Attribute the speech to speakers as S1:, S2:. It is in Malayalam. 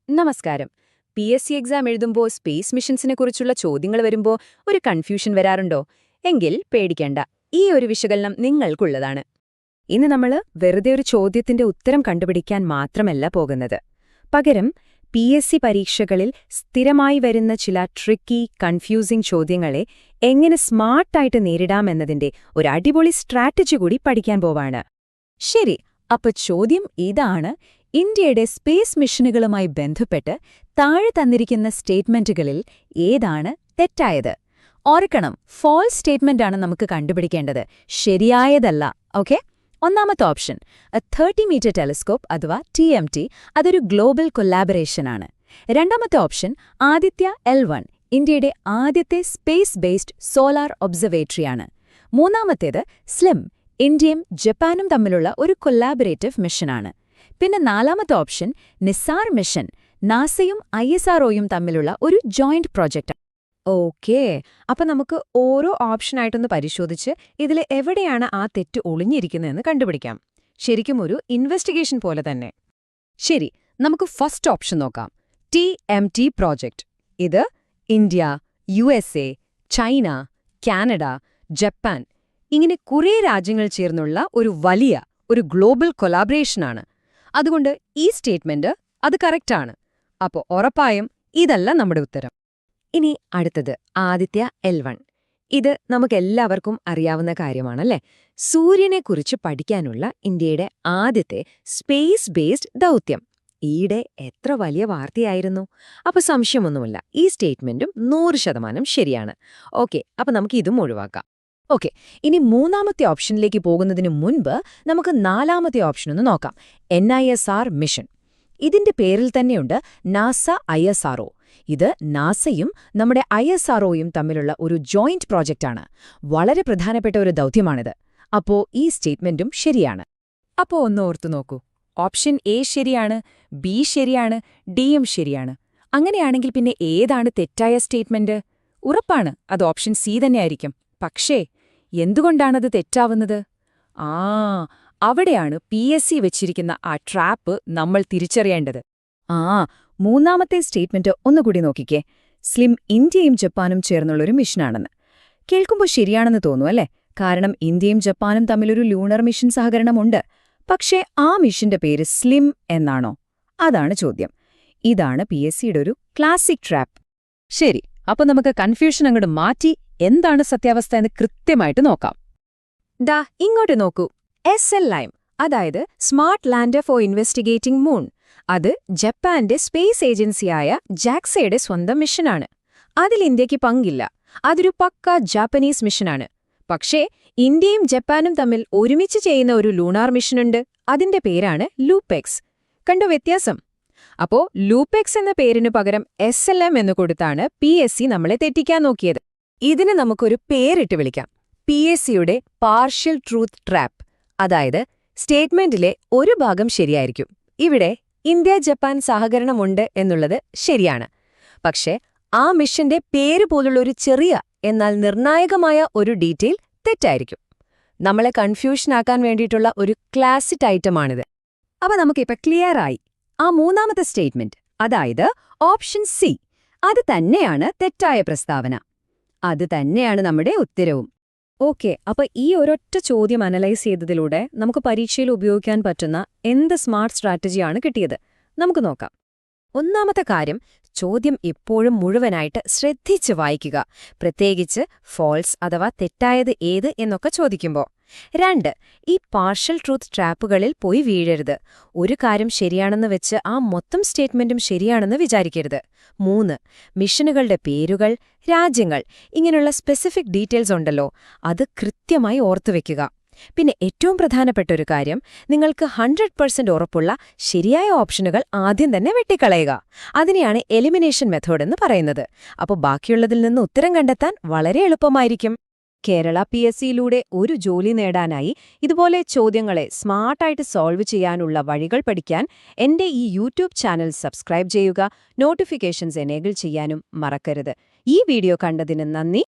S1: നമസ്കാരം. പി.എസ്.സി എക്സാം എഴുതുമ്പോൾ സ്പേസ് മിഷൻസിനെക്കുറിച്ചുള്ള ചോദ്യങ്ങൾ വരുമ്പോൾ ഒരു കൺഫ്യൂഷൻ വരാറുണ്ടോ? എങ്കിൽ പേടിക്കേണ്ട, ഈ ഒരു വിശകലനം നിങ്ങൾക്കുള്ളതാണ്. ഇന്ന് നമ്മൾ വെറുതെ ഒരു ചോദ്യത്തിന്റെ ഉത്തരം കണ്ടുപിടിക്കാൻ മാത്രമല്ല പോകുന്നത്. പകരം പി.എസ്.സി പരീക്ഷകളിൽ സ്ഥിരമായി വരുന്ന ചില ട്രിക്കി, കൺഫ്യൂസിംഗ് ചോദ്യങ്ങളെ എങ്ങനെ സ്മാർട്ടായിട്ട് നേരിടാമെന്നതിന്റെ ഒരു അടിപൊളി സ്ട്രാറ്റജി കൂടി പഠിക്കാൻ പോവാണ്. ശരി, അപ്പൊ ചോദ്യം ഇതാണ്: ഇന്ത്യയുടെ സ്പേസ് മിഷനുകളുമായി ബന്ധപ്പെട്ട് താഴെ തന്നിരിക്കുന്ന സ്റ്റേറ്റ്മെന്റുകളിൽ ഏതാണ് തെറ്റായത്? ഓർക്കണം, ഫോൾസ് സ്റ്റേറ്റ്മെന്റാണ് നമുക്ക് കണ്ടുപിടിക്കേണ്ടത്, ശരിയായതല്ല. ഓക്കെ, ഒന്നാമത്തെ ഓപ്ഷൻ, 30-മീറ്റർ ടെലിസ്കോപ്പ് അഥവാ TMT, അതൊരു ഗ്ലോബൽ കൊലാബറേഷനാണ്. രണ്ടാമത്തെ ഓപ്ഷൻ, ആദിത്യ L1, ഇന്ത്യയുടെ ആദ്യത്തെ സ്പേസ് ബേസ്ഡ് സോളാർ ഒബ്സർവേറ്ററിയാണ്. മൂന്നാമത്തേത് സ്ലിം, ഇന്ത്യയും ജപ്പാനും തമ്മിലുള്ള ഒരു കൊലാബറേറ്റീവ് മിഷനാണ്. പിന്നെ നാലാമത്തെ ഓപ്ഷൻ, നിസാർ മിഷൻ, നാസയും ISROയും തമ്മിലുള്ള ഒരു ജോയിന്റ് പ്രോജക്റ്റ്. ഓക്കേ, അപ്പൊ നമുക്ക് ഓരോ ഓപ്ഷനായിട്ടൊന്ന് പരിശോധിച്ച് ഇതിൽ എവിടെയാണ് ആ തെറ്റ് ഒളിഞ്ഞിരിക്കുന്നതെന്ന് കണ്ടുപിടിക്കാം. ശരിക്കും ഒരു ഇൻവെസ്റ്റിഗേഷൻ പോലെ തന്നെ. ശരി, നമുക്ക് ഫസ്റ്റ് ഓപ്ഷൻ നോക്കാം. TMT project. ഇത് India, USA, China, Canada, Japan ഇങ്ങനെ കുറേ രാജ്യങ്ങൾ ചേർന്നുള്ള ഒരു ഗ്ലോബൽ കൊലാബറേഷനാണ്. അതുകൊണ്ട് ഈ സ്റ്റേറ്റ്മെന്റ് അത് കറക്റ്റാണ്. അപ്പോൾ ഉറപ്പായും ഇതല്ല നമ്മുടെ ഉത്തരം. ഇനി അടുത്തത് ആദിത്യ L1. ഇത് നമുക്കെല്ലാവർക്കും അറിയാവുന്ന കാര്യമാണല്ലേ? സൂര്യനെക്കുറിച്ച് പഠിക്കാനുള്ള ഇന്ത്യയുടെ ആദ്യത്തെ സ്പേസ് ബേസ്ഡ് ദൗത്യം. ഈയിടെ എത്ര വലിയ വാർത്തയായിരുന്നു. അപ്പോൾ സംശയമൊന്നുമില്ല, ഈ സ്റ്റേറ്റ്മെന്റും 100% ശരിയാണ്. ഓക്കെ, അപ്പോൾ നമുക്ക് ഇതും ഒഴിവാക്കാം. ഓക്കെ, ഇനി മൂന്നാമത്തെ ഓപ്ഷനിലേക്ക് പോകുന്നതിന് മുൻപ് നമുക്ക് നാലാമത്തെ ഓപ്ഷനൊന്ന് നോക്കാം. NISR mission. ഇതിന്റെ പേരിൽ തന്നെയുണ്ട് നാസ ISRO. ഇത് നാസയും നമ്മുടെ ISROയും തമ്മിലുള്ള ഒരു ജോയിന്റ് പ്രോജക്റ്റാണ്. വളരെ പ്രധാനപ്പെട്ട ഒരു ദൗത്യമാണിത്. അപ്പോ ഈ സ്റ്റേറ്റ്മെന്റും ശരിയാണ്. അപ്പോ ഒന്ന് ഓർത്തു നോക്കൂ. ഓപ്ഷൻ A ശരിയാണ്, B ശരിയാണ്, Dയും ശരിയാണ്. അങ്ങനെയാണെങ്കിൽ പിന്നെ ഏതാണ് തെറ്റായ സ്റ്റേറ്റ്മെന്റ്? ഉറപ്പാണ് അത് ഓപ്ഷൻ C തന്നെയായിരിക്കും. പക്ഷേ എന്തുകൊണ്ടാണത് തെറ്റാവുന്നത്? അവിടെയാണ് PSC വെച്ചിരിക്കുന്ന ആ ട്രാപ്പ് നമ്മൾ തിരിച്ചറിയേണ്ടത്. മൂന്നാമത്തെ സ്റ്റേറ്റ്മെന്റ് ഒന്നുകൂടി നോക്കിക്കേ. സ്ലിം ഇന്ത്യയും ജപ്പാനും ചേർന്നുള്ളൊരു മിഷനാണെന്ന് കേൾക്കുമ്പോൾ ശരിയാണെന്ന് തോന്നുന്നു അല്ലേ? കാരണം ഇന്ത്യയും ജപ്പാനും തമ്മിലൊരു ലൂണർ മിഷൻ സഹകരണമുണ്ട്. പക്ഷേ ആ മിഷന്റെ പേര് സ്ലിം എന്നാണോ? അതാണ് ചോദ്യം. ഇതാണ് PSCയുടെ ഒരു ക്ലാസിക് ട്രാപ്പ്. ശരി, അപ്പൊ നമുക്ക് കൺഫ്യൂഷൻ അങ്ങോട്ട് മാറ്റി എന്താണ് സത്യാവസ്ഥ എന്ന് കൃത്യമായിട്ട് നോക്കാം. ദാ ഇങ്ങോട്ട് നോക്കൂ. SLIM, അതായത് smart lander four investigating moon. അത് ജപ്പാന്റെ സ്പേസ് ഏജൻസിയായ JAXAയുടെ സ്വന്തം മിഷനാണ്. അതിൽ ഇന്ത്യക്ക് പങ്കില്ല. അതൊരു പക്ക ജാപ്പനീസ് മിഷനാണ്. പക്ഷേ ഇന്ത്യയും ജപ്പാനും തമ്മിൽ ഒരുമിച്ച് ചെയ്യുന്ന ഒരു ലൂണാർ മിഷനുണ്ട്. അതിന്റെ പേരാണ് ലൂപെക്സ്. കണ്ടോ വ്യത്യാസം? അപ്പോ ലൂപെക്സ് എന്ന പേരിനു പകരം SLM എന്ന് കൊടുത്താണ് PSC നമ്മളെ തെറ്റിക്കാൻ നോക്കിയത്. ഇതിന് നമുക്കൊരു പേരിട്ട് വിളിക്കാം: PSCയുടെ പാർഷ്യൽ ട്രൂത്ത് ട്രാപ്പ്. അതായത് സ്റ്റേറ്റ്മെന്റിലെ ഒരു ഭാഗം ശരിയായിരിക്കും. ഇവിടെ ഇന്ത്യ ജപ്പാൻ സഹകരണമുണ്ട് എന്നുള്ളത് ശരിയാണ്. പക്ഷേ ആ മിഷന്റെ പേര് പോലുള്ള ഒരു ചെറിയ എന്നാൽ നിർണായകമായ ഒരു ഡീറ്റെയിൽ തെറ്റായിരിക്കും. നമ്മളെ കൺഫ്യൂഷനാക്കാൻ വേണ്ടിയിട്ടുള്ള ഒരു ക്ലാസിക് ഐറ്റമാണിത്. അപ്പൊ നമുക്കിപ്പോൾ ക്ലിയർ ആയി. ആ മൂന്നാമത്തെ സ്റ്റേറ്റ്മെന്റ്, അതായത് ഓപ്ഷൻ C, അത് തന്നെയാണ് തെറ്റായ പ്രസ്താവന. അത് തന്നെയാണ് നമ്മുടെ ഉത്തരവും. ഓക്കെ, അപ്പൊ ഈ ഒരൊറ്റ ചോദ്യം അനലൈസ് ചെയ്തതിലൂടെ നമുക്ക് പരീക്ഷയിൽ ഉപയോഗിക്കാൻ പറ്റുന്ന എന്ത് സ്മാർട്ട് സ്ട്രാറ്റജിയാണ് കിട്ടിയത്? നമുക്ക് നോക്കാം. ഒന്നാമത്തെ കാര്യം, ചോദ്യം എപ്പോഴും മുഴുവനായിട്ട് ശ്രദ്ധിച്ച് വായിക്കുക, പ്രത്യേകിച്ച് ഫോൾസ് അഥവാ തെറ്റായത് ഏത് എന്നൊക്കെ ചോദിക്കുമ്പോൾ. 2, ഈ പാർഷ്യൽ ട്രൂത്ത് ട്രാപ്പുകളിൽ പോയി വീഴരുത്. ഒരു കാര്യം ശരിയാണെന്ന് വെച്ച് ആ മൊത്തം സ്റ്റേറ്റ്മെന്റും ശരിയാണെന്ന് വിചാരിക്കരുത്. 3, മിഷനുകളുടെ പേരുകൾ, രാജ്യങ്ങൾ, ഇങ്ങനെയുള്ള സ്പെസിഫിക് ഡീറ്റെയിൽസ് ഉണ്ടല്ലോ, അത് കൃത്യമായി ഓർത്തുവെക്കുക. പിന്നെ ഏറ്റവും പ്രധാനപ്പെട്ട ഒരു കാര്യം, നിങ്ങൾക്ക് 100% ഉറപ്പുള്ള ശരിയായ ഓപ്ഷനുകൾ ആദ്യം തന്നെ വെട്ടിക്കളയുക. അതിനെയാണ് എലിമിനേഷൻ മെത്തേഡ് എന്ന് പറയുന്നത്. അപ്പോൾ ബാക്കിയുള്ളതിൽ നിന്ന് ഉത്തരം കണ്ടെത്താൻ വളരെ എളുപ്പമായിരിക്കും. കേരള PSCയിലൂടെ ഒരു ജോലി നേടാനായി ഇതുപോലെ ചോദ്യങ്ങളെ സ്മാർട്ടായിട്ട് സോൾവ് ചെയ്യാനുള്ള വഴികൾ പഠിക്കാൻ എന്റെ ഈ യൂട്യൂബ് ചാനൽ സബ്സ്ക്രൈബ് ചെയ്യുക, നോട്ടിഫിക്കേഷൻസ് എനേബിൾ ചെയ്യാനും മറക്കരുത്. ഈ വീഡിയോ കണ്ടതിന് നന്ദി.